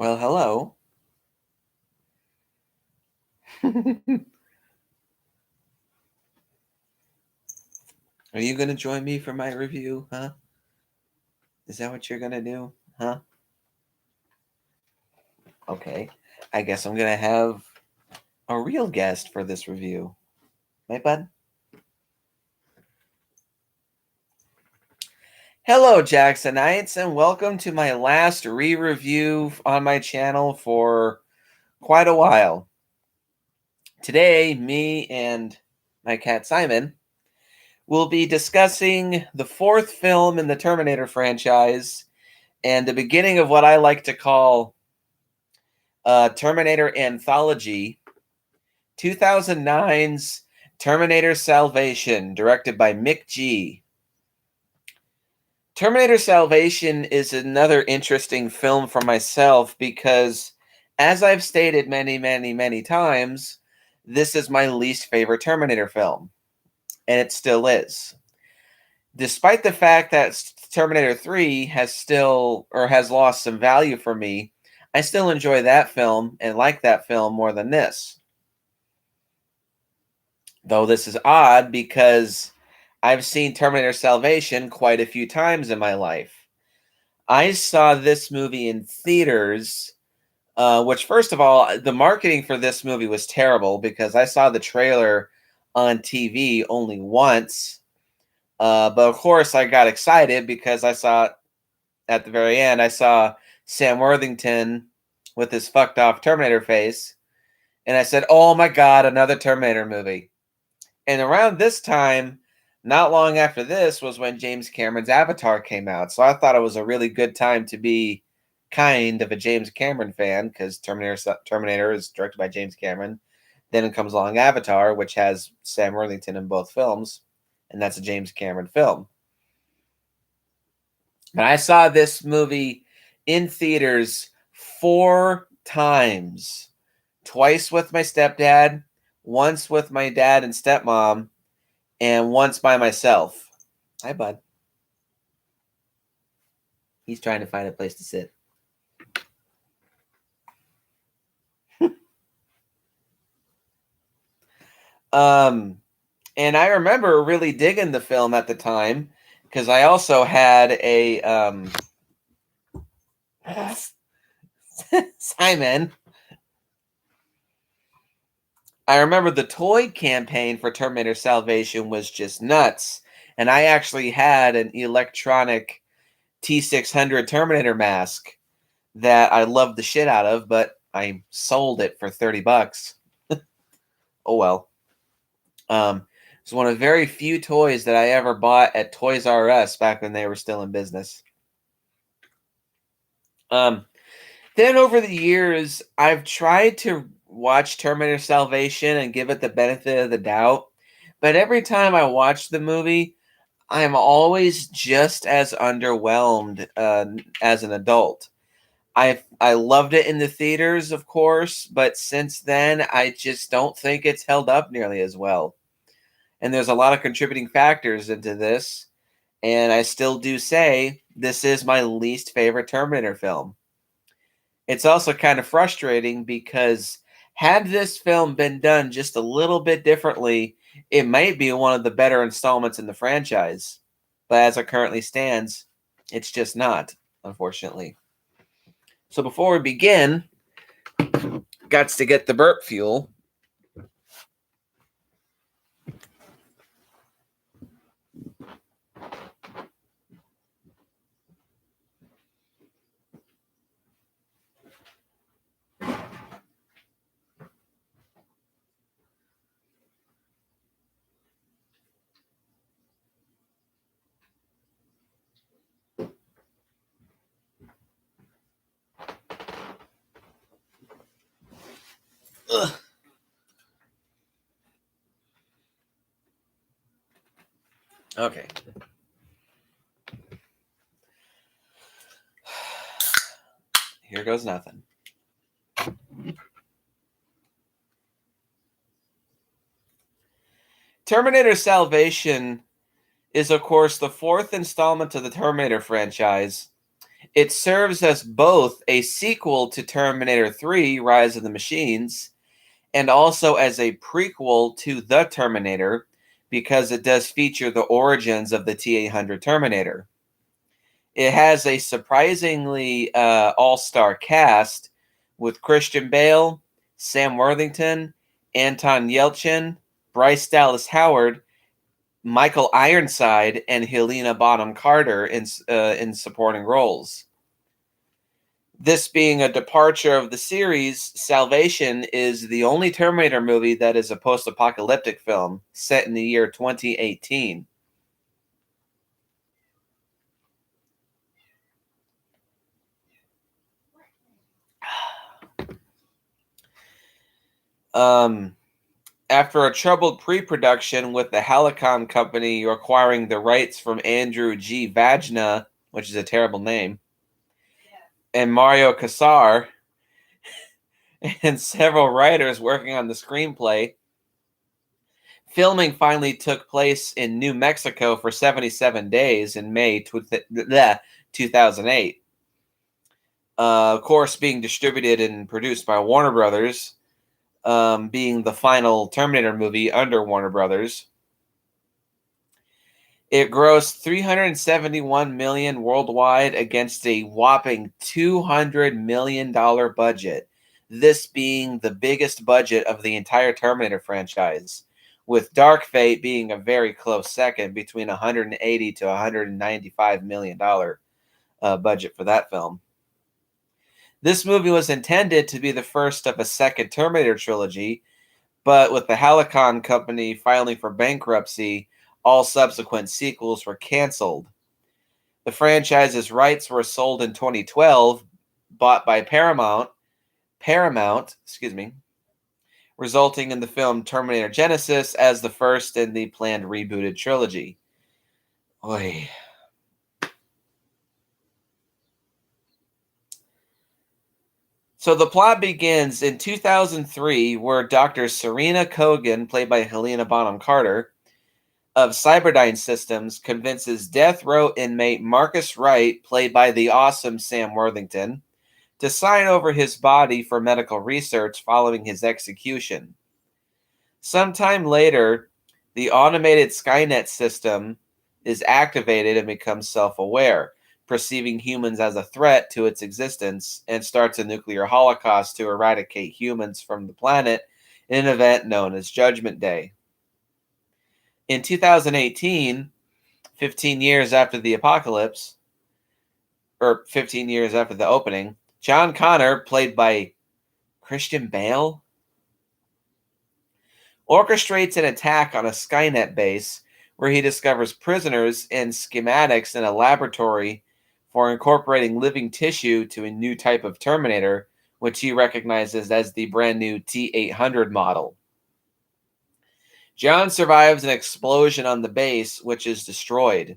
Well, hello. Are you going to join me for my review, huh? Is that what you're going to do, huh? Okay. I guess I'm going to have a real guest for this review. My bud? Hello, Jacksonites, and welcome to my last re-review on my channel for quite a while. Today, me and my cat Simon will be discussing the fourth film in the Terminator franchise and the beginning of what I like to call Terminator Anthology, 2009's Terminator Salvation, directed by Mick G. Terminator Salvation is another interesting film for myself because, as I've stated many, many, many times, this is my least favorite Terminator film, and it still is. Despite the fact that Terminator 3 has lost some value for me, I still enjoy that film and like that film more than this. Though this is odd because I've seen Terminator Salvation quite a few times in my life. I saw this movie in theaters, which, first of all, the marketing for this movie was terrible because I saw the trailer on TV only once. But of course, I got excited because I saw at the very end, I saw Sam Worthington with his fucked off Terminator face. And I said, oh my God, another Terminator movie. And around this time, not long after this, was when James Cameron's Avatar came out. So I thought it was a really good time to be kind of a James Cameron fan because Terminator is directed by James Cameron. Then comes along Avatar, which has Sam Worthington in both films, and that's a James Cameron film. But I saw this movie in theaters 4 times. Twice with my stepdad, once with my dad and stepmom, and once by myself. Hi, bud. He's trying to find a place to sit. And I remember really digging the film at the time because I also had a Simon. I remember the toy campaign for Terminator Salvation was just nuts, and I actually had an electronic T600 Terminator mask that I loved the shit out of, but I sold it for $30. Oh well. It's one of very few toys that I ever bought at Toys R Us back when they were still in business. Then over the years, I've tried to watch Terminator Salvation and give it the benefit of the doubt, but every time I watch the movie, I'm always just as underwhelmed as an adult. I loved it in the theaters, of course, but since then, I just don't think it's held up nearly as well. And there's a lot of contributing factors into this, and I still do say this is my least favorite Terminator film. It's also kind of frustrating because had this film been done just a little bit differently, it might be one of the better installments in the franchise. But as it currently stands, it's just not, unfortunately. So before we begin, gots to get the burp fuel. Ugh. Okay. Here goes nothing. Terminator Salvation is, of course, the fourth installment to the Terminator franchise, It serves as both a sequel to Terminator 3 Rise of the Machines and also as a prequel to The Terminator because it does feature the origins of the T-800 Terminator. It has a surprisingly all-star cast with Christian Bale, Sam Worthington, Anton Yelchin, Bryce Dallas Howard, Michael Ironside, and Helena Bonham Carter in supporting roles. This being a departure of the series, Salvation is the only Terminator movie that is a post-apocalyptic film set in the year 2018. Um, After a troubled pre-production with the Helicon Company acquiring the rights from Andrew G. Vajna, which is a terrible name, and Mario Casar, and several writers working on the screenplay, filming finally took place in New Mexico for 77 days in May 2008. Of course, being distributed and produced by Warner Brothers, being the final Terminator movie under Warner Brothers. It grossed 371 million worldwide against a whopping $200 million budget. This being the biggest budget of the entire Terminator franchise, with Dark Fate being a very close second between 180 to 195 million dollar budget for that film. This movie was intended to be the first of a second Terminator trilogy, but with the Helicon Company filing for bankruptcy, all subsequent sequels were canceled. The franchise's rights were sold in 2012, bought by Paramount, resulting in the film Terminator Genesis as the first in the planned rebooted trilogy. Oy. So the plot begins in 2003, where Dr. Serena Kogan, played by Helena Bonham Carter, of Cyberdyne Systems, convinces death row inmate Marcus Wright, played by the awesome Sam Worthington, to sign over his body for medical research following his execution. Sometime later, the automated Skynet system is activated and becomes self-aware, perceiving humans as a threat to its existence, and starts a nuclear holocaust to eradicate humans from the planet in an event known as Judgment Day. In 2018, 15 years after the apocalypse, or 15 years after the opening, John Connor, played by Christian Bale, orchestrates an attack on a Skynet base where he discovers prisoners and schematics in a laboratory for incorporating living tissue to a new type of Terminator, which he recognizes as the brand new T-800 model. John survives an explosion on the base, which is destroyed.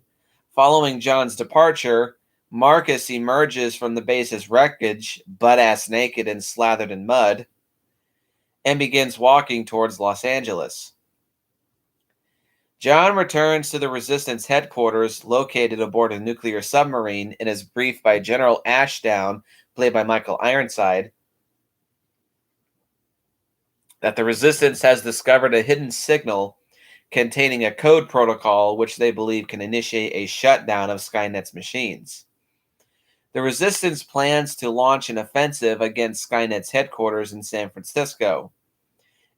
Following John's departure, Marcus emerges from the base's wreckage, butt-ass naked and slathered in mud, and begins walking towards Los Angeles. John returns to the Resistance headquarters located aboard a nuclear submarine and is briefed by General Ashdown, played by Michael Ironside, that the Resistance has discovered a hidden signal containing a code protocol which they believe can initiate a shutdown of Skynet's machines. The Resistance plans to launch an offensive against Skynet's headquarters in San Francisco.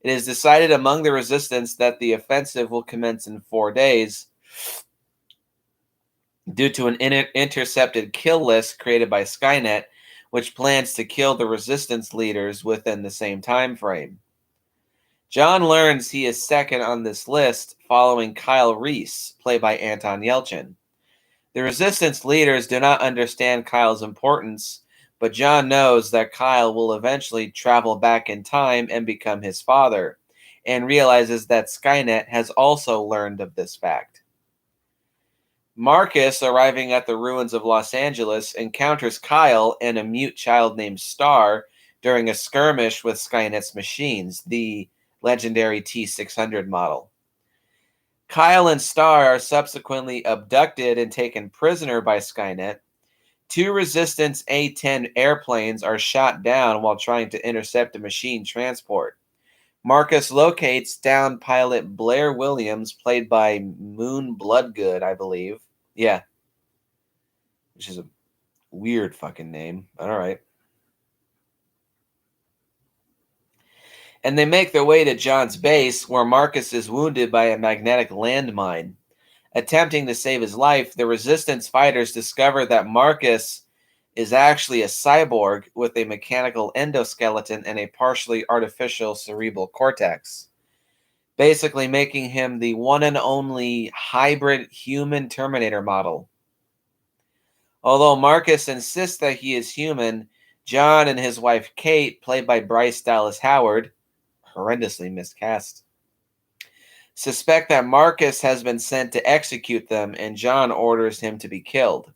It is decided among the Resistance that the offensive will commence in 4 days due to an intercepted kill list created by Skynet, which plans to kill the Resistance leaders within the same time frame. John learns he is second on this list following Kyle Reese, played by Anton Yelchin. The Resistance leaders do not understand Kyle's importance, but John knows that Kyle will eventually travel back in time and become his father, and realizes that Skynet has also learned of this fact. Marcus, arriving at the ruins of Los Angeles, encounters Kyle and a mute child named Star during a skirmish with Skynet's machines, the legendary T-600 model. Kyle and Star are subsequently abducted and taken prisoner by Skynet, Two Resistance A-10 airplanes are shot down while trying to intercept a machine transport. Marcus locates downed pilot Blair Williams, played by Moon Bloodgood, I believe. Yeah, which is a weird fucking name. All right. And they make their way to John's base, where Marcus is wounded by a magnetic landmine. Attempting to save his life, the Resistance fighters discover that Marcus is actually a cyborg with a mechanical endoskeleton and a partially artificial cerebral cortex, basically making him the one and only hybrid human Terminator model. Although Marcus insists that he is human, John and his wife Kate, played by Bryce Dallas Howard, horrendously miscast, suspect that Marcus has been sent to execute them, and John orders him to be killed.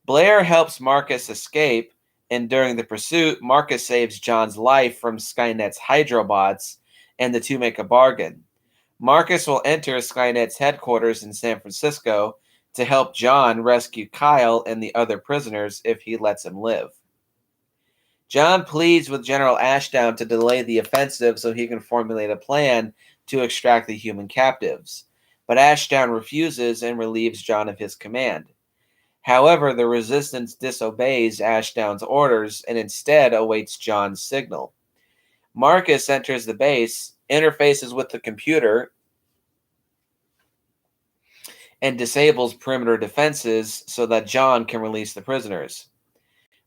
Blair helps Marcus escape, and during the pursuit, Marcus saves John's life from Skynet's Hydrobots, and the two make a bargain. Marcus will enter Skynet's headquarters in San Francisco to help John rescue Kyle and the other prisoners if he lets him live. John pleads with General Ashdown to delay the offensive so he can formulate a plan to extract the human captives, but Ashdown refuses and relieves John of his command. However, the Resistance disobeys Ashdown's orders and instead awaits John's signal. Marcus enters the base, interfaces with the computer, and disables perimeter defenses so that John can release the prisoners.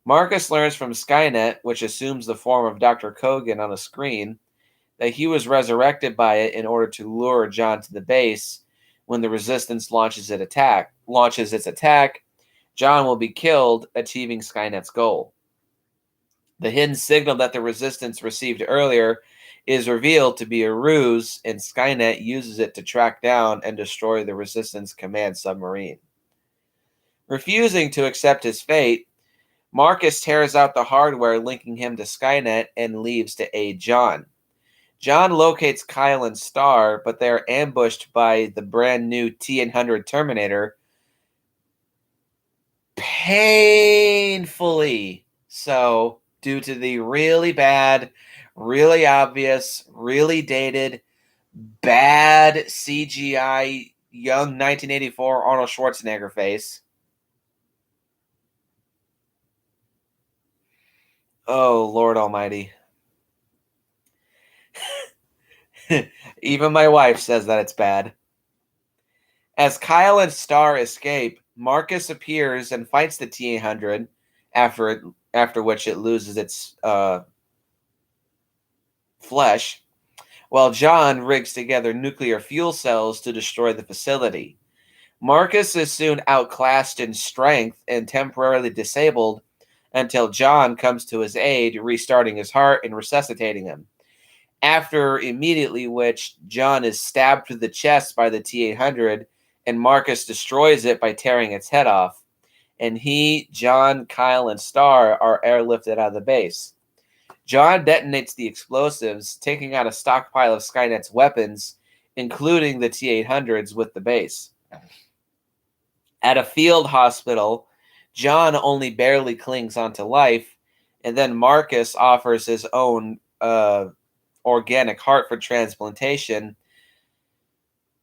Marcus learns from Skynet, which assumes the form of Dr. Kogan on a screen, that he was resurrected by it in order to lure John to the base. When the Resistance launches its attack, John will be killed, achieving Skynet's goal. The hidden signal that the Resistance received earlier is revealed to be a ruse, and Skynet uses it to track down and destroy the Resistance command submarine. Refusing to accept his fate, Marcus tears out the hardware linking him to Skynet and leaves to aid John. John locates Kyle and Star, but they are ambushed by the brand new T-800 Terminator, painfully so, due to the really bad, really obvious, really dated, bad CGI young 1984 Arnold Schwarzenegger face. Oh, Lord Almighty. Even my wife says that it's bad. As Kyle and Star escape, Marcus appears and fights the T-800, after which it loses its flesh, while John rigs together nuclear fuel cells to destroy the facility. Marcus is soon outclassed in strength and temporarily disabled until John comes to his aid, restarting his heart and resuscitating him. After immediately which, John is stabbed through the chest by the T-800, and Marcus destroys it by tearing its head off. And he, John, Kyle, and Star are airlifted out of the base. John detonates the explosives, taking out a stockpile of Skynet's weapons, including the T-800s, with the base. At a field hospital, John only barely clings onto life, and then Marcus offers his own organic heart for transplantation,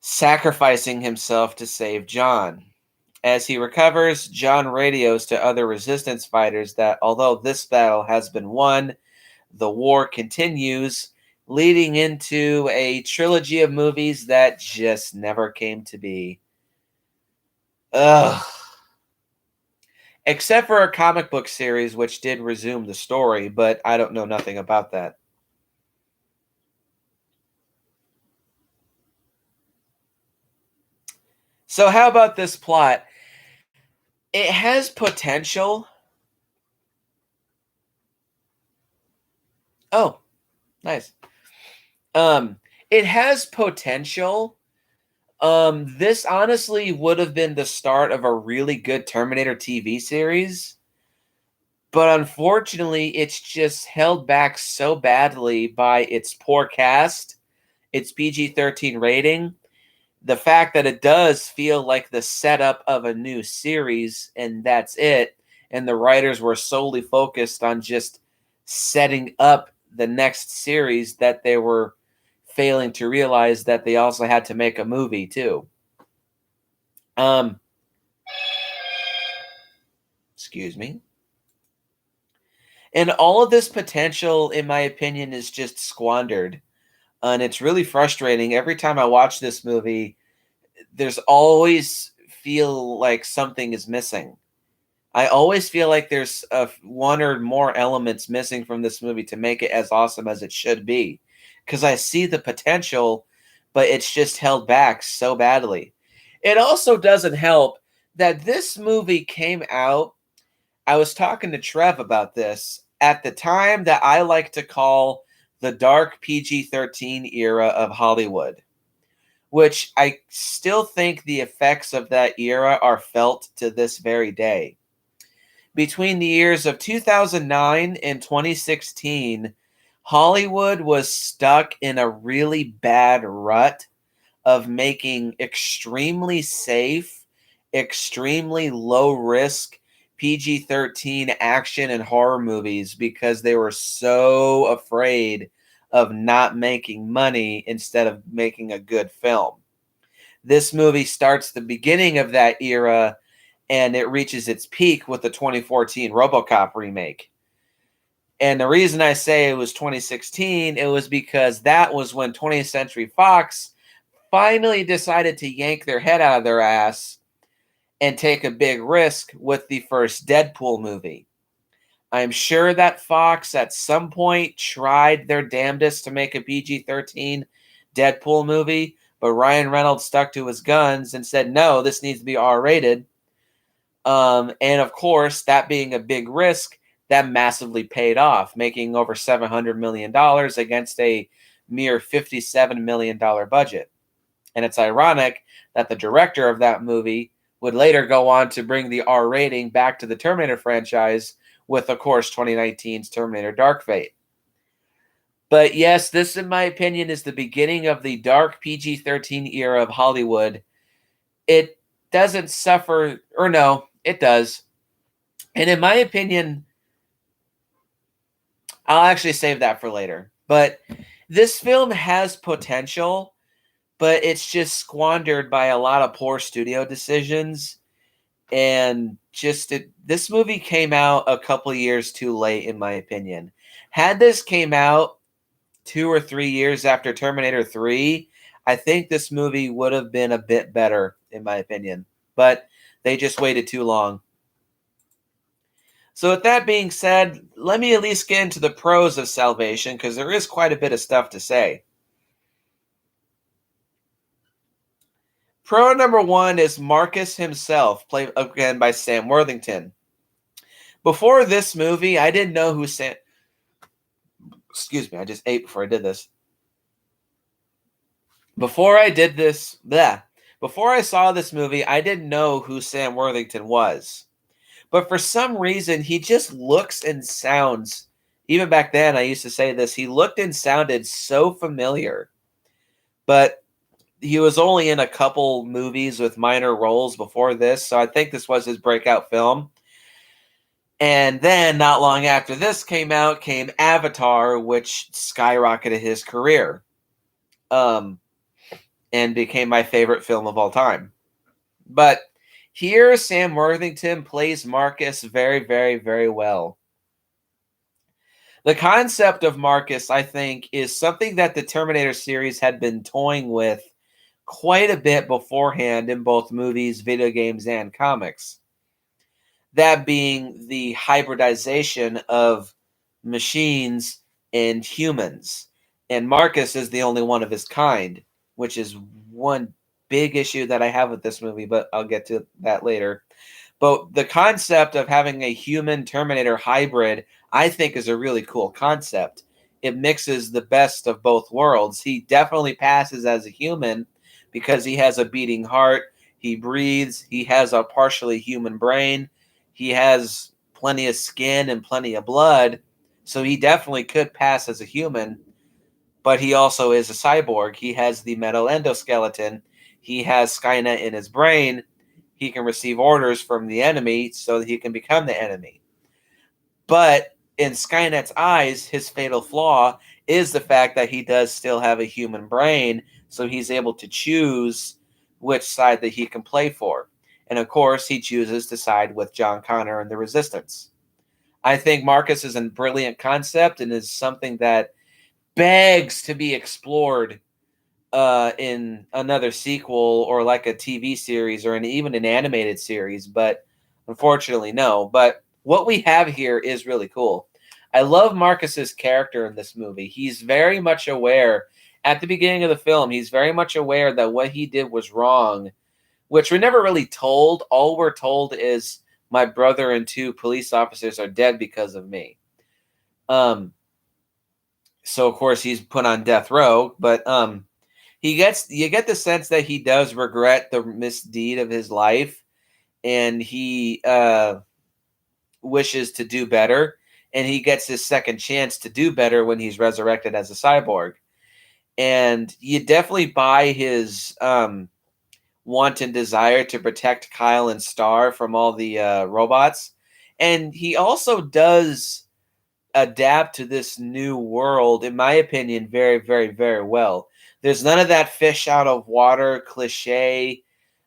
sacrificing himself to save John. As he recovers, John radios to other Resistance fighters that although this battle has been won, the war continues, leading into a trilogy of movies that just never came to be. Ugh. Except for a comic book series which did resume the story, but I don't know nothing about that. So how about this plot? It has potential. Oh, nice. It has potential. This honestly would have been the start of a really good Terminator TV series. But unfortunately, it's just held back so badly by its poor cast, its PG-13 rating, the fact that it does feel like the setup of a new series, and that's it. and the writers were solely focused on just setting up the next series that they were failing to realize that they also had to make a movie too. Um, excuse me. And all of this potential, in my opinion, is just squandered. And it's really frustrating. Every time I watch this movie, there's always feel like something is missing. I always feel like there's one or more elements missing from this movie to make it as awesome as it should be. Because I see the potential, but it's just held back so badly. It also doesn't help that this movie came out. I was talking to Trev about this at the time that I like to call the dark PG-13 era of Hollywood, which I still think the effects of that era are felt to this very day. Between the years of 2009 and 2016, Hollywood was stuck in a really bad rut of making extremely safe, extremely low risk PG-13 action and horror movies because they were so afraid of not making money instead of making a good film. This movie starts the beginning of that era and it reaches its peak with the 2014 RoboCop remake. And the reason I say it was 2016, it was because that was when 20th Century Fox finally decided to yank their head out of their ass and take a big risk with the first Deadpool movie. I'm sure that Fox at some point tried their damnedest to make a PG-13 Deadpool movie, but Ryan Reynolds stuck to his guns and said, no, this needs to be R-rated. And of course, that being a big risk, that massively paid off, making over $700 million against a mere $57 million budget. And it's ironic that the director of that movie would later go on to bring the R rating back to the Terminator franchise with, of course, 2019's Terminator Dark Fate. But yes, this, in my opinion, is the beginning of the dark PG-13 era of Hollywood. It doesn't suffer, or no, it does. And in my opinion, I'll actually save that for later. But this film has potential, but it's just squandered by a lot of poor studio decisions. And this movie came out a couple years too late, in my opinion. Had this came out 2 or 3 years after Terminator 3, I think this movie would have been a bit better, in my opinion. But they just waited too long. So with that being said, let me at least get into the pros of Salvation, because there is quite a bit of stuff to say. Pro number one is Marcus himself, played again by Sam Worthington. Before this movie, I didn't know who Sam... Excuse me, I just ate before I did this. Before I saw this movie, I didn't know who Sam Worthington was. But for some reason, he just looks and sounds, even back then, I used to say this, he looked and sounded so familiar. But he was only in a couple movies with minor roles before this, so I think this was his breakout film. And then, not long after this came out, came Avatar, which skyrocketed his career. And became my favorite film of all time. But here, Sam Worthington plays Marcus very, very, very well. The concept of Marcus, I think, is something that the Terminator series had been toying with quite a bit beforehand in both movies, video games, and comics. That being the hybridization of machines and humans. And Marcus is the only one of his kind, which is one big issue that I have with this movie, but I'll get to that later. But the concept of having a human Terminator hybrid, I think, is a really cool concept. It mixes the best of both worlds. He definitely passes as a human because he has a beating heart, he breathes, he has a partially human brain, he has plenty of skin and plenty of blood, so he definitely could pass as a human, but he also is a cyborg. He has the metal endoskeleton, he has Skynet in his brain, he can receive orders from the enemy so that he can become the enemy. But in Skynet's eyes, his fatal flaw is the fact that he does still have a human brain, so he's able to choose which side that he can play for. And of course, he chooses to side with John Connor and the Resistance. I think Marcus is a brilliant concept and is something that begs to be explored in another sequel or like a TV series or even an animated series, but unfortunately, no. But what we have here is really cool. I love Marcus's character in this movie. He's very much aware at the beginning of the film, he's very much aware that what he did was wrong, which we're never really told. All we're told is my brother and two police officers are dead because of me. So of course he's put on death row, but you get the sense that he does regret the misdeed of his life, and he wishes to do better, and he gets his second chance to do better when he's resurrected as a cyborg. And you definitely buy his wanton desire to protect Kyle and Star from all the robots. And he also does adapt to this new world, in my opinion, very, very, very well. There's none of that fish out of water cliche,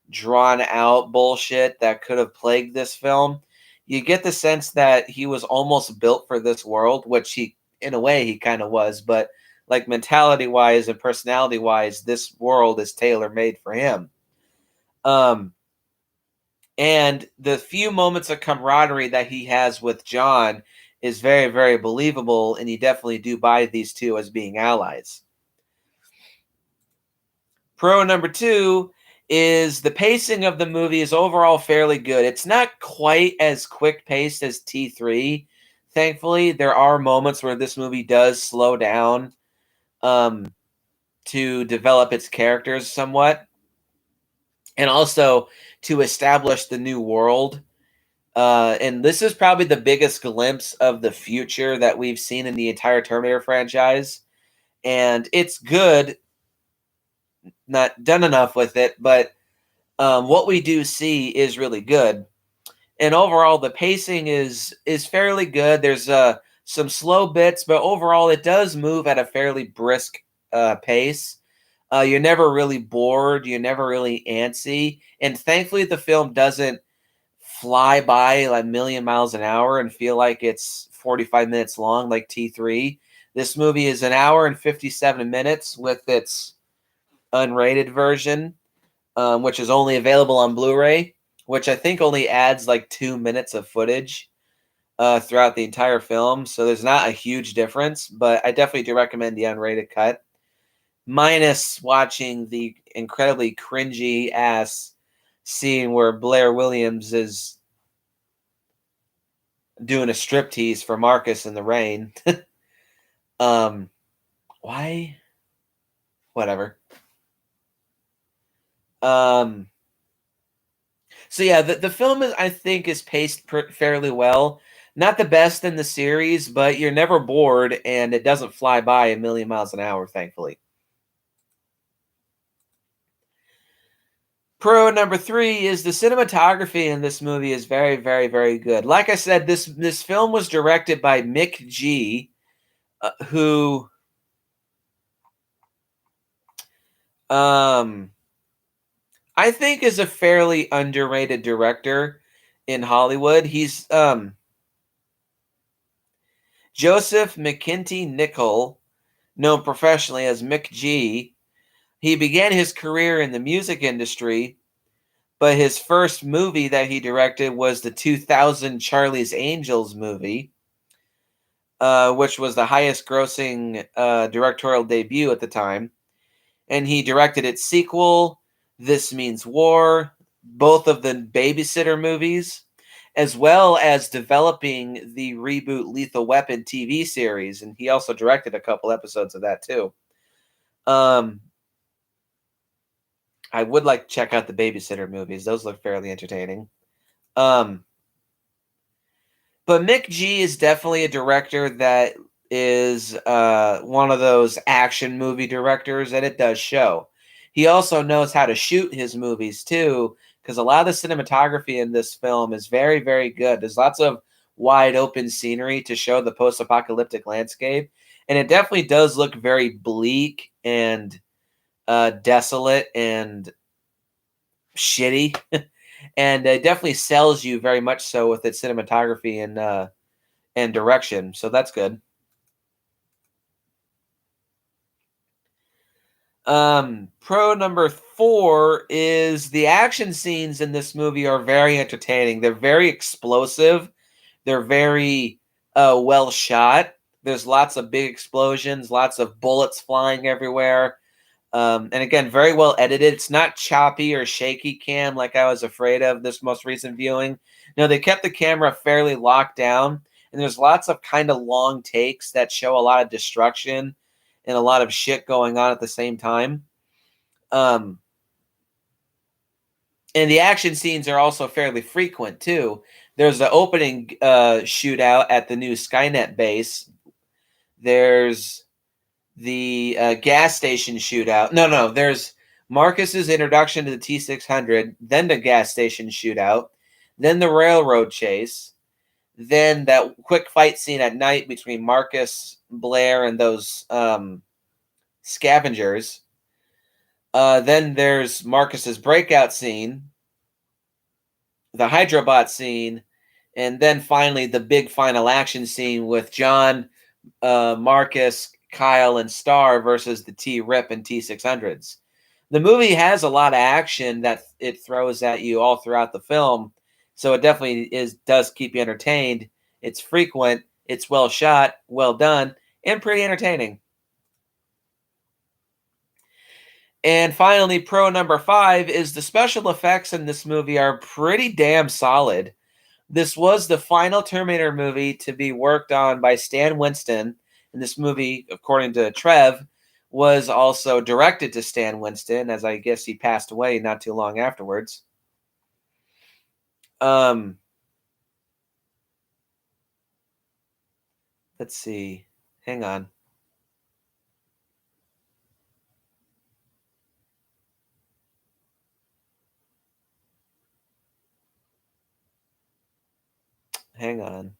drawn out bullshit that could have plagued this film. You get the sense that he was almost built for this world, which he, in a way, he kind of was, but like mentality wise and personality wise, this world is tailor made for him. And the few moments of camaraderie that he has with John is very, very believable, and you definitely do buy these two as being allies. Pro number two is the pacing of the movie is overall fairly good. It's not quite as quick paced as T3. Thankfully, there are moments where this movie does slow down to develop its characters somewhat, and also to establish the new world. And this is probably the biggest glimpse of the future that we've seen in the entire Terminator franchise. And it's good, not done enough with it, but what we do see is really good. And overall, the pacing is fairly good. There's some slow bits, but overall, it does move at a fairly brisk pace. You're never really bored. You're never really antsy. And thankfully, the film doesn't fly by like a million miles an hour and feel like it's 45 minutes long like T3. This movie is an hour and 57 minutes with its unrated version, which is only available on Blu-ray, which I think only adds like 2 minutes of footage throughout the entire film. So there's not a huge difference, but I definitely do recommend the unrated cut. Minus watching the incredibly cringy ass scene where Blair Williams is doing a striptease for Marcus in the rain. Why? Whatever. So yeah, the film is, I think, is paced fairly well. Not the best in the series, but you're never bored, and it doesn't fly by a million miles an hour, thankfully. Pro number three is the cinematography in this movie is very, very, very good. Like I said, this film was directed by Mick G, who I think is a fairly underrated director in Hollywood. He's Joseph McKinty Nicol, known professionally as Mick G. He began his career in the music industry, but his first movie that he directed was the 2000 Charlie's Angels movie, which was the highest grossing directorial debut at the time. And he directed its sequel, This Means War, both of the Babysitter movies, as well as developing the reboot Lethal Weapon TV series. And he also directed a couple episodes of that too. I would like to check out the Babysitter movies. Those look fairly entertaining. But Mick G is definitely a director that is one of those action movie directors, and it does show. He also knows how to shoot his movies too, because a lot of the cinematography in this film is very, very good. There's lots of wide open scenery to show the post-apocalyptic landscape, and it definitely does look very bleak and desolate and shitty, and it definitely sells you very much so with its cinematography and direction. So that's good. Pro number 4 is the action scenes in this movie are very entertaining. They're very explosive. They're very well shot. There's lots of big explosions, lots of bullets flying everywhere. And again, very well edited. It's not choppy or shaky cam like I was afraid of this most recent viewing. No, they kept the camera fairly locked down, and there's lots of kind of long takes that show a lot of destruction and a lot of shit going on at the same time. Um, and the action scenes are also fairly frequent too. There's the opening shootout at the new Skynet base. There's the gas station shootout. No. There's Marcus's introduction to the T-600, then the gas station shootout, then the railroad chase, then that quick fight scene at night between Marcus, Blair, and those scavengers. Then there's Marcus's breakout scene, the Hydrobot scene, and then finally the big final action scene with John, Marcus, Kyle, and Star versus the T-Rip and T-600s. The movie has a lot of action that it throws at you all throughout the film, so it definitely does keep you entertained. It's frequent, it's well shot, well done, and pretty entertaining. And finally, pro number 5 is the special effects in this movie are pretty damn solid. This was the final Terminator movie to be worked on by Stan Winston, and this movie, according to Trev, was also directed to Stan Winston, as I guess he passed away not too long afterwards. Um, let's see. Hang on. Hang on.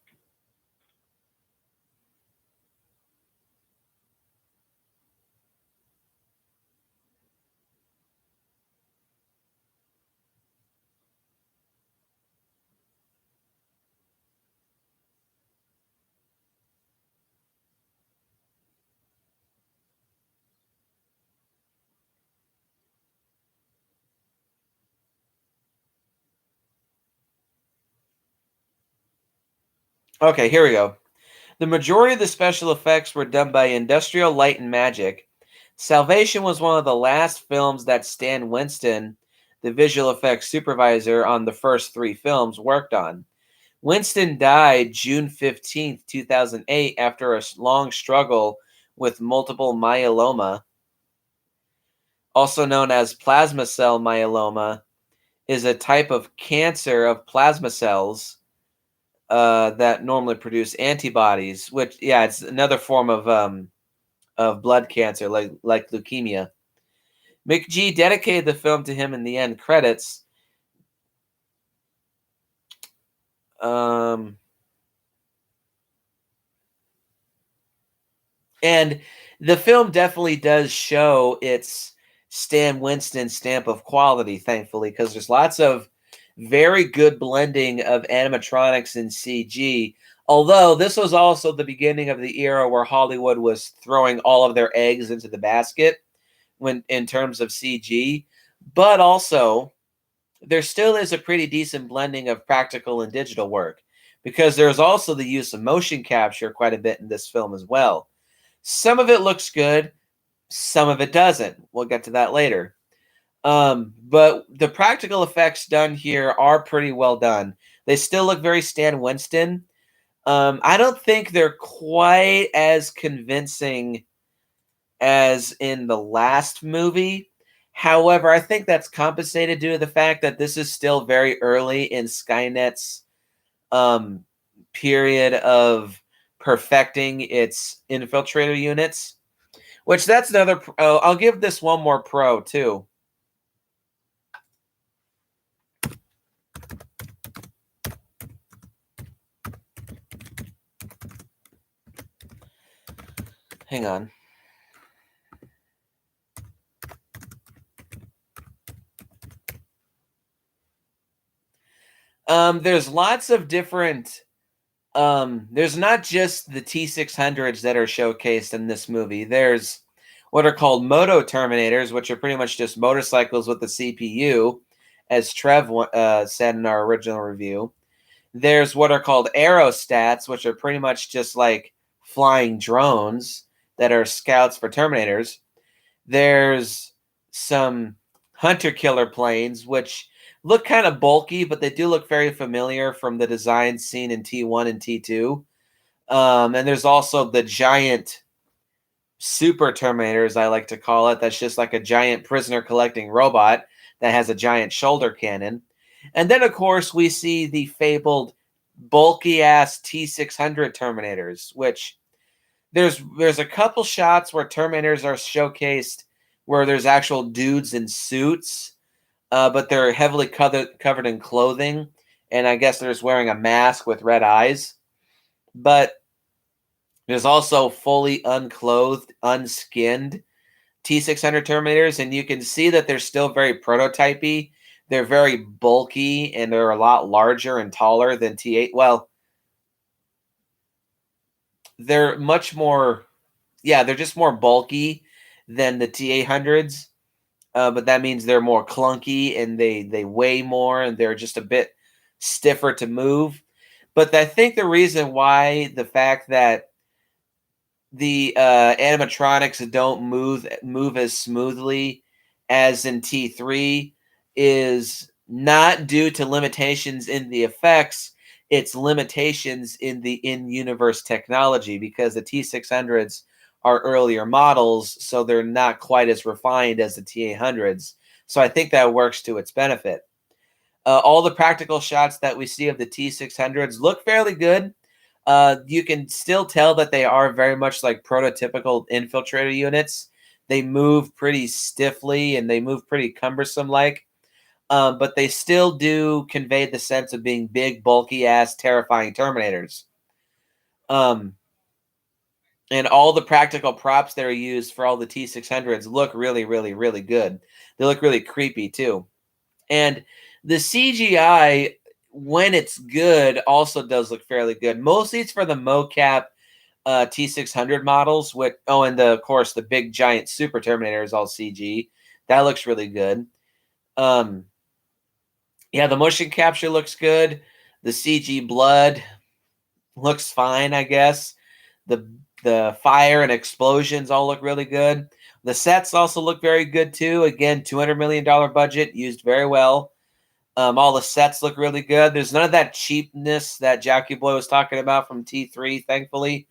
Okay, here we go. The majority of the special effects were done by Industrial Light and Magic. Salvation was one of the last films that Stan Winston, the visual effects supervisor on the first 3 films, worked on. Winston died June 15th, 2008, after a long struggle with multiple myeloma, also known as plasma cell myeloma, is a type of cancer of plasma cells that normally produce antibodies. Which, yeah, it's another form of blood cancer, like leukemia. McGee dedicated the film to him in the end credits. Um, And the film definitely does show its Stan Winston stamp of quality, thankfully, because there's lots of very good blending of animatronics and CG. Although this was also the beginning of the era where Hollywood was throwing all of their eggs into the basket when in terms of CG, but also there still is a pretty decent blending of practical and digital work because there's also the use of motion capture quite a bit in this film as well. Some of it looks good, some of it doesn't. We'll get to that later. But the practical effects done here are pretty well done. They still look very Stan Winston. I don't think they're quite as convincing as in the last movie. However, I think that's compensated due to the fact that this is still very early in Skynet's um, period of perfecting its infiltrator units. Which that's another. I'll give this one more pro too. Hang on. There's lots of different. There's not just the T600s that are showcased in this movie. There's what are called moto Terminators, which are pretty much just motorcycles with the CPU, as said in our original review. There's what are called aerostats, which are pretty much just like flying drones that are scouts for Terminators. There's some hunter killer planes, which look kind of bulky, but they do look very familiar from the design seen in T1 and T2. And there's also the giant super Terminator, as I like to call it. That's just like a giant prisoner collecting robot that has a giant shoulder cannon. And then, of course, we see the fabled bulky ass T600 Terminators, which there's a couple shots where Terminators are showcased where there's actual dudes in suits, but they're heavily covered in clothing, and I guess they're just wearing a mask with red eyes. But there's also fully unclothed, unskinned T600 Terminators, and you can see that they're still very prototypey. They're very bulky, and they're a lot larger and taller than T8. Well, they're much more, yeah, they're just more bulky than the T800s. But that means they're more clunky and they weigh more and they're just a bit stiffer to move. But I think the reason why the fact that the animatronics don't move as smoothly as in T3 is not due to limitations in the effects. It's limitations in the in-universe technology because the T600s are earlier models, so they're not quite as refined as the T800s. So I think that works to its benefit. All the practical shots that we see of the T600s look fairly good. You can still tell that they are very much like prototypical infiltrator units. They move pretty stiffly and they move pretty cumbersome like, but they still do convey the sense of being big, bulky ass, terrifying Terminators. Um, and all the practical props that are used for all the T600s look really, really, really good. They look really creepy too. And the CGI, when it's good, also does look fairly good. Mostly it's for the mocap T600 models. And of course, the big giant Super Terminator is all CG. That looks really good. Yeah, the motion capture looks good. The CG blood looks fine, I guess. The the fire and explosions all look really good. The sets also look very good too. Again, $200 million budget, used very well. All the sets look really good. There's none of that cheapness that Jackie Boy was talking about from T3, thankfully.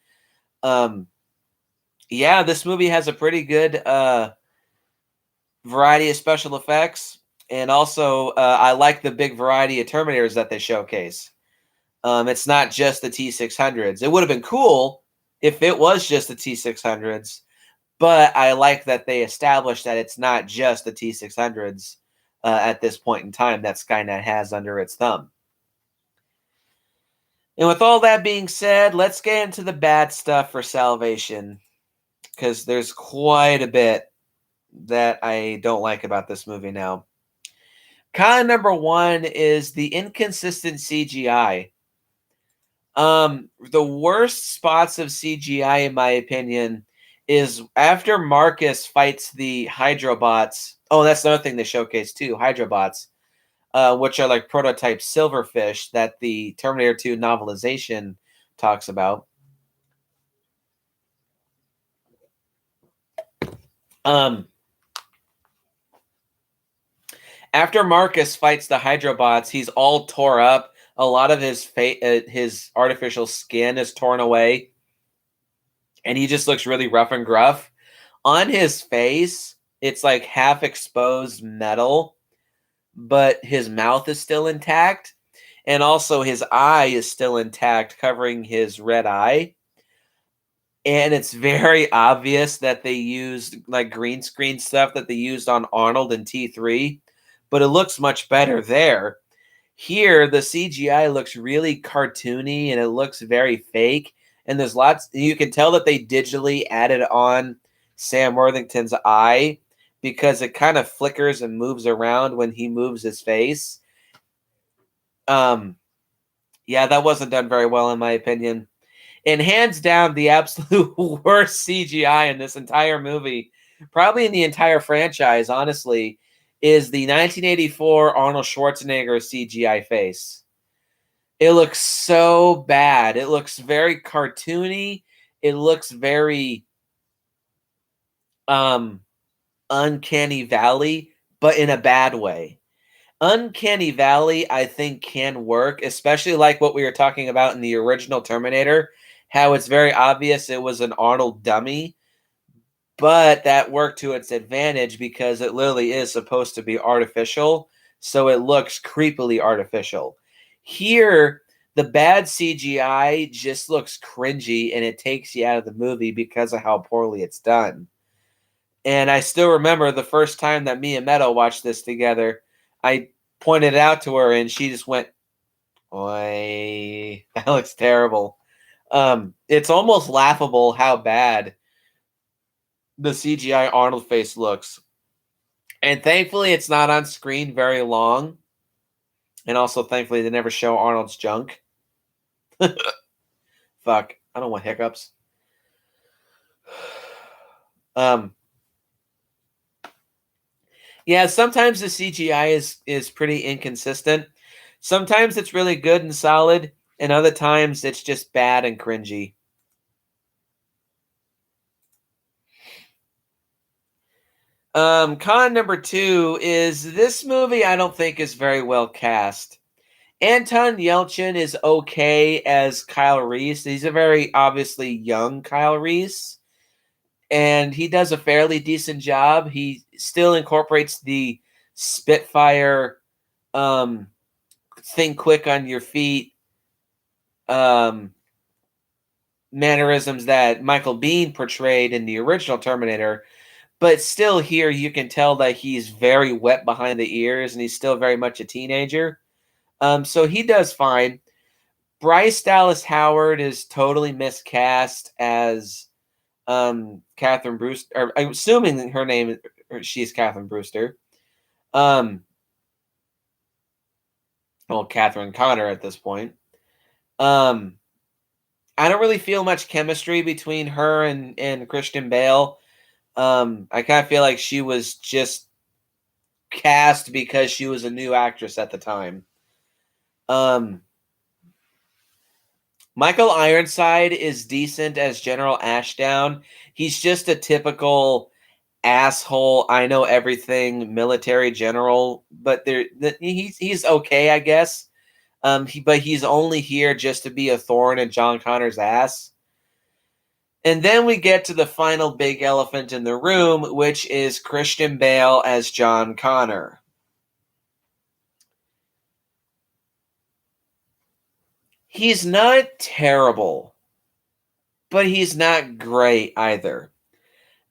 Yeah, this movie has a pretty good variety of special effects. And also, I like the big variety of Terminators that they showcase. It's not just the T600s. It would have been cool if it was just the T600s, but I like that they established that it's not just the T600s at this point in time that Skynet has under its thumb. And with all that being said, let's get into the bad stuff for Salvation, because there's quite a bit that I don't like about this movie now. Con number one is the inconsistent CGI. The worst spots of CGI, in my opinion, is after Marcus fights the Hydrobots. Oh, that's another thing they showcase too, Hydrobots, which are like prototype silverfish that the Terminator 2 novelization talks about. After Marcus fights the Hydrobots, he's all tore up. A lot of his artificial skin is torn away, and he just looks really rough and gruff. On his face, it's like half exposed metal, but his mouth is still intact, and also his eye is still intact, covering his red eye. And it's very obvious that they used like green screen stuff that they used on Arnold in T3, but it looks much better there. Here, the CGI looks really cartoony and it looks very fake. and there's lots. You can tell that they digitally added on Sam Worthington's eye because it kind of flickers and moves around when he moves his face. Yeah, that wasn't done very well in my opinion. And hands down, the absolute worst CGI in this entire movie, probably in the entire franchise, honestly, is the 1984 Arnold Schwarzenegger CGI face. It looks so bad. It looks very cartoony. It looks very um uncanny valley, but in a bad way. Uncanny Valley, I think, can work, especially like what we were talking about in the original Terminator, how it's very obvious it was an Arnold dummy, but that worked to its advantage because it literally is supposed to be artificial, so it looks creepily artificial. Here, the bad CGI just looks cringy and it takes you out of the movie because of how poorly it's done. And I still remember the first time that me and Meadow watched this together, I pointed it out to her and she just went, "Oi, that looks terrible." It's almost laughable how bad the CGI Arnold face looks. And thankfully it's not on screen very long. And also thankfully they never show Arnold's junk. Fuck. I don't want hiccups. Um Yeah, sometimes the CGI is pretty inconsistent. Sometimes it's really good and solid, and other times it's just bad and cringy. Con number 2 is this movie I don't think is very well cast. Anton Yelchin is okay as Kyle Reese. He's a very obviously young Kyle Reese, and he does a fairly decent job. He still incorporates the Spitfire um think quick on your feet um mannerisms that Michael Biehn portrayed in the original Terminator, but still here you can tell that he's very wet behind the ears and he's still very much a teenager. So he does fine. Bryce Dallas Howard is totally miscast as Catherine Brewster. Or I'm assuming her name she's Catherine Brewster. Um, well, Catherine Connor at this point. Um, I don't really feel much chemistry between her and Christian Bale. I kind of feel like she was just cast because she was a new actress at the time. Um, Michael Ironside is decent as General Ashdown. He's just a typical asshole. I know everything military general, but he's okay, I guess. But he's only here just to be a thorn in John Connor's ass. And then we get to the final big elephant in the room, which is Christian Bale as John Connor. He's not terrible, but he's not great either.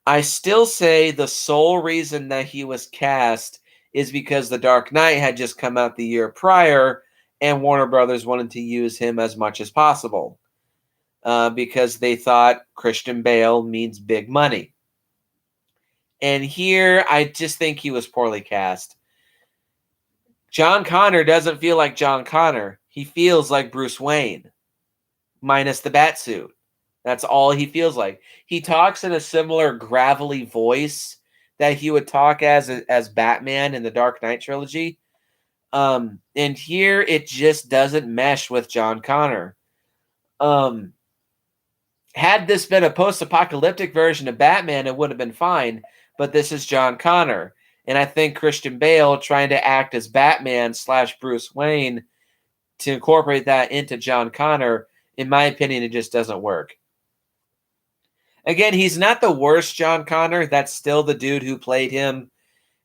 I still say the sole reason that he was cast is because The Dark Knight had just come out the year prior, and Warner Brothers wanted to use him as much as possible because they thought Christian Bale means big money. And here, I just think he was poorly cast. John Connor doesn't feel like John Connor. He feels like Bruce Wayne, minus the bat suit. That's all he feels like. He talks in a similar gravelly voice that he would talk as Batman in the Dark Knight trilogy. And here it just doesn't mesh with John Connor. Had this been a post-apocalyptic version of Batman, it would have been fine. But this is John Connor. And I think Christian Bale trying to act as Batman / Bruce Wayne to incorporate that into John Connor, in my opinion, it just doesn't work. Again, he's not the worst John Connor. That's still the dude who played him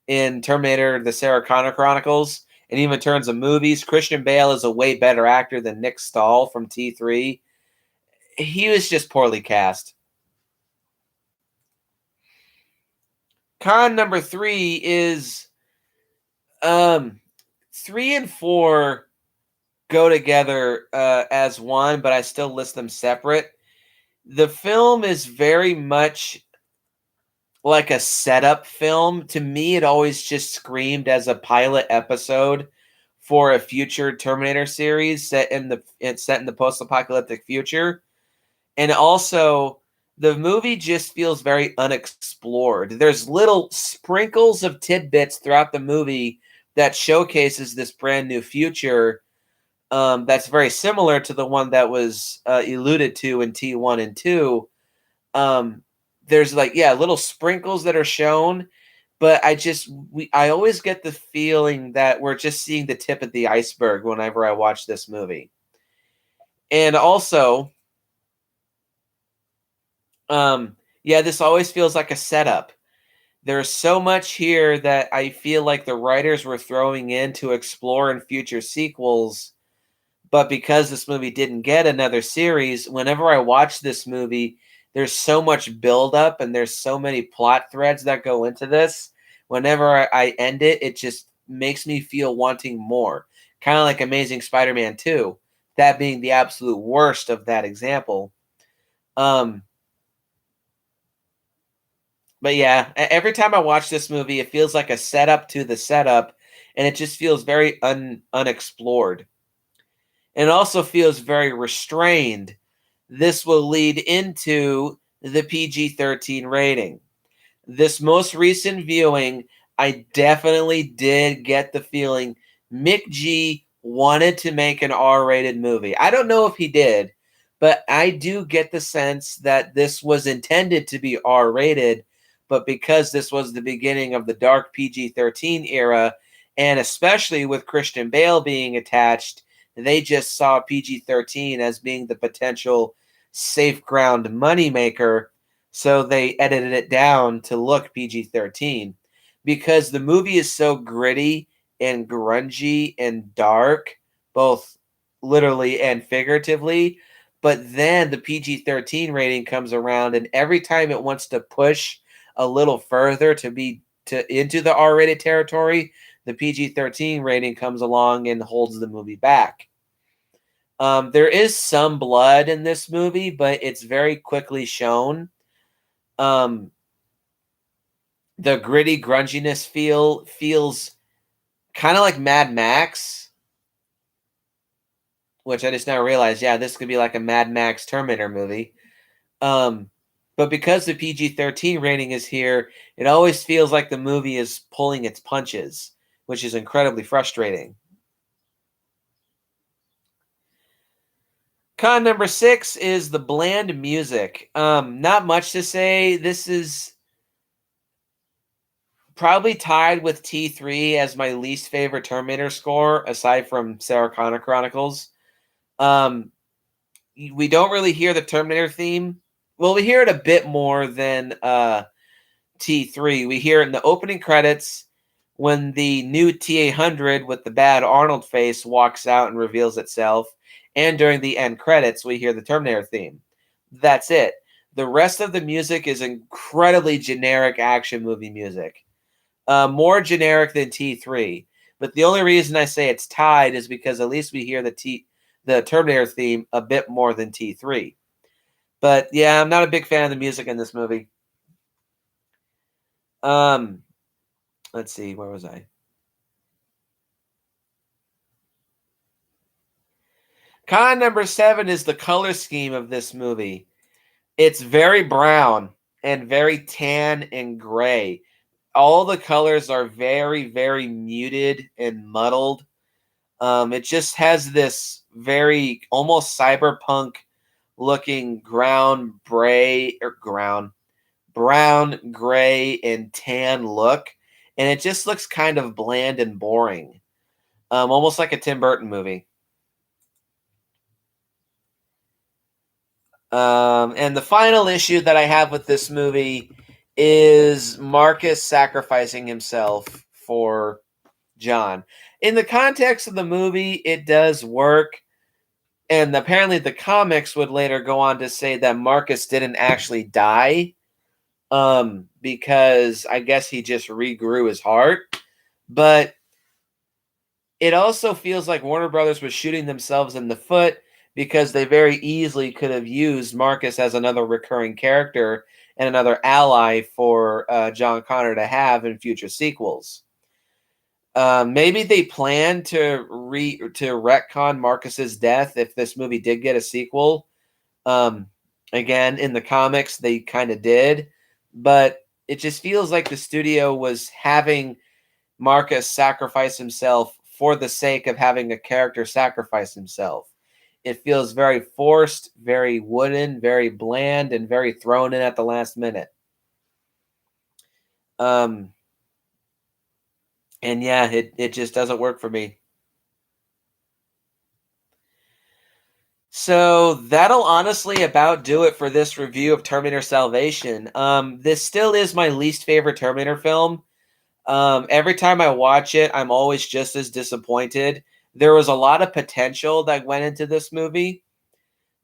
in Terminator, the Sarah Connor Chronicles. And even in terms of movies, Christian Bale is a way better actor than Nick Stahl from T3. He was just poorly cast. Con number 3 is 3 and 4 go together as one, but I still list them separate. The film is very much like a setup film. To me, it always just screamed as a pilot episode for a future Terminator series set in the post-apocalyptic future. And also, the movie just feels very unexplored. There's little sprinkles of tidbits throughout the movie that showcases this brand new future, that's very similar to the one that was alluded to in T1 and 2. Um, there's like, yeah, little sprinkles that are shown, but I always get the feeling that we're just seeing the tip of the iceberg whenever I watch this movie. And also, yeah, this always feels like a setup. There's so much here that I feel like the writers were throwing in to explore in future sequels. But because this movie didn't get another series, whenever I watch this movie, there's so much buildup and there's so many plot threads that go into this. Whenever I end it, it just makes me feel wanting more. Kind of like Amazing Spider-Man 2, that being the absolute worst of that example. Um, but yeah, every time I watch this movie, it feels like a setup to the setup, and it just feels very unexplored. And it also feels very restrained. This will lead into the PG-13 rating. This most recent viewing, I definitely did get the feeling Mick G wanted to make an R-rated movie. I don't know if he did, but I do get the sense that this was intended to be R-rated, but because this was the beginning of the dark PG-13 era, and especially with Christian Bale being attached, they just saw PG-13 as being the potential safe ground moneymaker, so they edited it down to look PG-13 because the movie is so gritty and grungy and dark, both literally and figuratively. But then the PG-13 rating comes around, and every time it wants to push a little further to into the R-rated territory, the PG-13 rating comes along and holds the movie back. There is some blood in this movie, but it's very quickly shown. Um, the gritty grunginess feels kind of like Mad Max, which I just now realized, yeah, this could be like a Mad Max Terminator movie. Um, but because the PG-13 rating is here, it always feels like the movie is pulling its punches, which is incredibly frustrating. Con number 6 is the bland music. Not much to say. This is probably tied with T3 as my least favorite Terminator score, aside from Sarah Connor Chronicles. Um, we don't really hear the Terminator theme. Well, we hear it a bit more than T3. We hear it in the opening credits when the new T800 with the bad Arnold face walks out and reveals itself, and during the end credits, we hear the Terminator theme. That's it. The rest of the music is incredibly generic action movie music, more generic than T3. But the only reason I say it's tied is because at least we hear the Terminator theme a bit more than T3. But yeah, I'm not a big fan of the music in this movie. Um, let's see, where was I? Con number 7 is the color scheme of this movie. It's very brown and very tan and gray. All the colors are very, very muted and muddled. It just has this very almost cyberpunk looking brown, gray, and tan look, and it just looks kind of bland and boring, almost like a Tim Burton movie. And the final issue that I have with this movie is Marcus sacrificing himself for John. In the context of the movie, it does work. And apparently, the comics would later go on to say that Marcus didn't actually die, because I guess he just regrew his heart. But it also feels like Warner Brothers was shooting themselves in the foot because they very easily could have used Marcus as another recurring character and another ally for John Connor to have in future sequels. Maybe they plan to retcon Marcus's death if this movie did get a sequel. Um, Again, in the comics, they kind of did, but it just feels like the studio was having Marcus sacrifice himself for the sake of having a character sacrifice himself. It feels very forced, very wooden, very bland, and very thrown in at the last minute. Um, and yeah, it just doesn't work for me. So that'll honestly about do it for this review of Terminator Salvation. This still is my least favorite Terminator film. Every time I watch it, I'm always just as disappointed. There was a lot of potential that went into this movie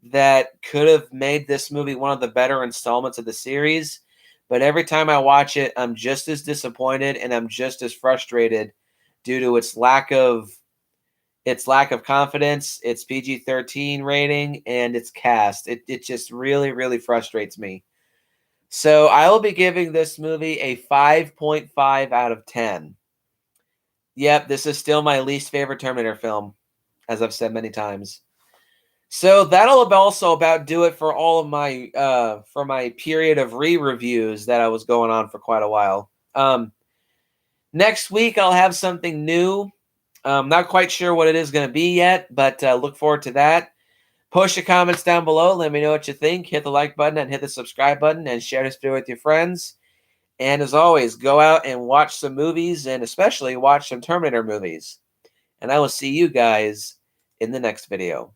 that could have made this movie one of the better installments of the series. But every time I watch it, I'm just as disappointed and I'm just as frustrated due to its lack of confidence, its PG-13 rating, and its cast. It just really, really frustrates me. So I will be giving this movie a 5.5 out of 10. Yep, this is still my least favorite Terminator film, as I've said many times. So that'll also about do it for all of my for my period of re-reviews that I was going on for quite a while. Next week I'll have something new. Not quite sure what it is going to be yet, but look forward to that. Post your comments down below. Let me know what you think. Hit the like button and hit the subscribe button and share this video with your friends. And as always, go out and watch some movies and especially watch some Terminator movies. And I will see you guys in the next video.